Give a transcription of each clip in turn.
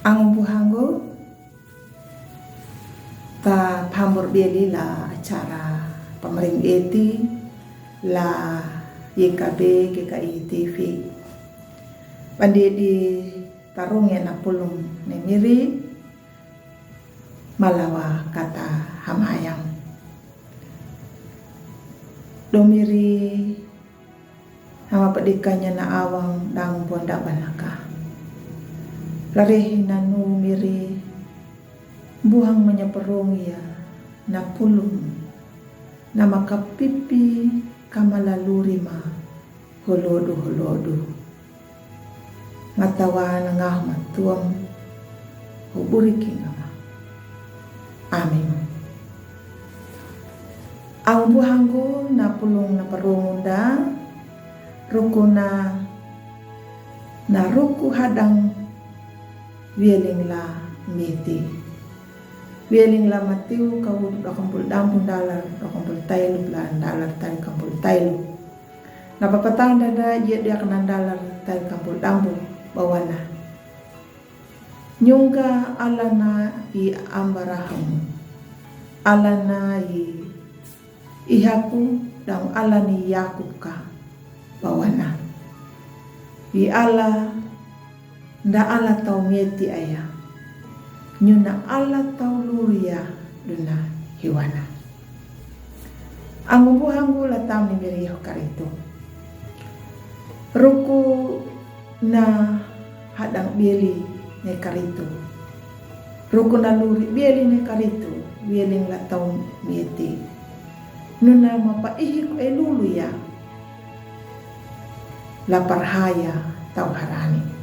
Ang buhanggo ta pambor bieli la acara pamering eti la YKB GKI TV pandi di tarung ya na pulung nemiri malawa kata hamayang domiri hama pedikanya na awang dang bonda balaka larehin nanu miri buhang menyeperung ya na pulung na makapipi kamalaluri ma holodo ngatawa nangah matuam huburi kingama amin. Ang buhanggo na pulung na parungunda ruku na ruku hadang wieling la miti wieling la matiu kau dakampul dampun dalar dakampul tailu plan dalar tan kampul tailu na papatang dada dia kanan dalar tan kampul dampun bawana nyungga alana i ambaraham alana i ihaku dan alani yakuka bawana i ala nda ala tau mieti ayah nyuna ala tau luria duna hiwana ang buhanggu latam ni miriyo karito ruku na hadang bieli ne karito ruku na luri bieli ne karito bieling latau mieti nuna mapaihi ko elulu ya laparhaya tau harani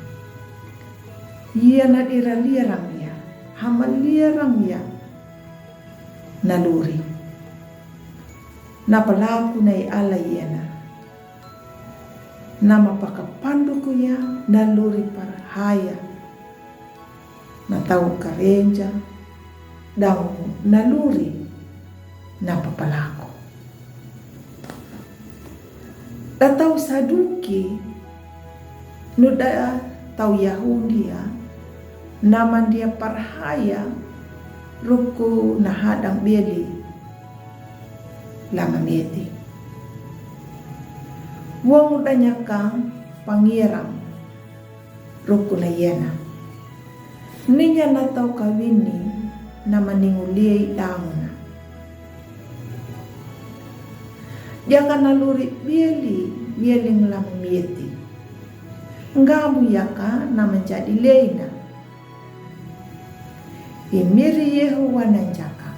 ia na lirang ya hamal lirang ya naluri na palaku na ala yana na mapakapandu ko ya naluri parhaya na tau karenja daw naluri na papalaku datau saduki nuda tau Yahudi ya naman dia parhaya ruku na hadang bieli lama mieti wong udanya kang pangirang ruku na yena ninya na tau kawini na maninguliay damna jangan naluri bieling lama mieti ngamu yaka na menjadi leina imiri Yehuwa nanjaka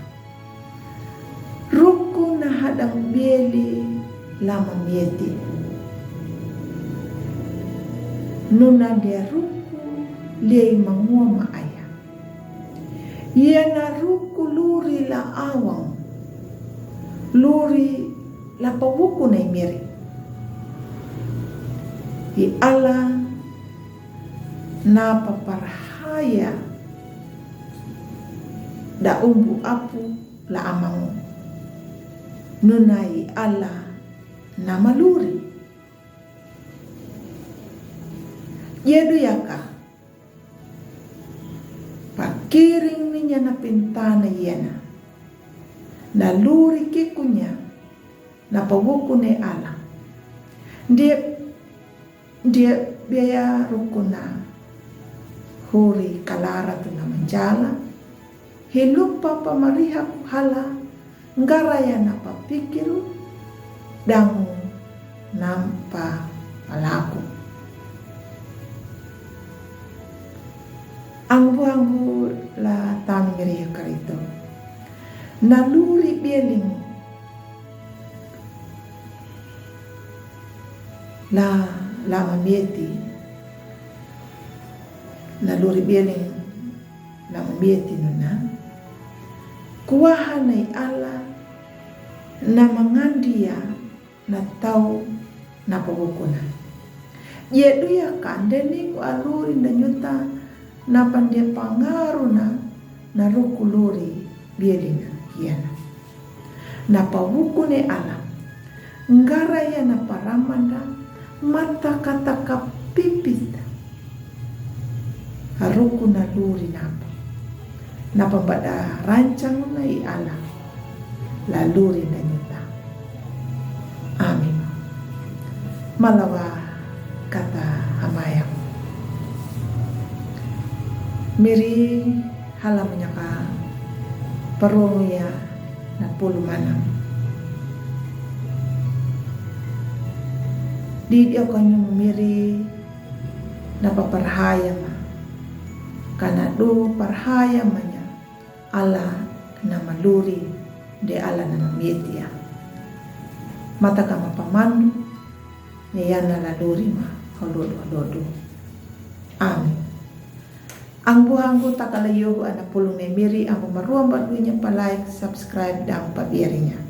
ruku na hadang bieli lama mieti nuna dia ruku lei mangua maaya ia na ruku luri la awang luri la pabuku na imiri i ala na paparhaya da umbu apu la amang nunai ala na maluri yedu yaka pakiring ninya na pintana yena na luri kikunya na pabuku ne ala dia biaya rukuna huri kalara tu na menjala hilupa pamariha hala ngaraya na papikiru dangu nampa malaku ang buanggu la tamiri karito naluri bieling la lama mieti naluri bieling lama mieti nuna kuahanay ala na mangandia na tau na pabukunan yedu ya kandeni ku aluri na nyuta na pandia pangaru na rukuluri bieling hiana na pabukune ala ngaraya na paramanda mata kata kapipita haruku na luri na pambada rancang na iala laluri na nyuta. Amin. Malawa kata hamayang miri halamnya ka paruya na pulumanang di dia kanyang miri na paparhaya ma kana do parhaya manya ala na maluri de ala na mamitia mata kama pamandu niyana laluri ma halodo. Amin. Ang buhanggo takalayo ana pulong na miri ang maruang badunya pa like, subscribe, dan pabiyari niya.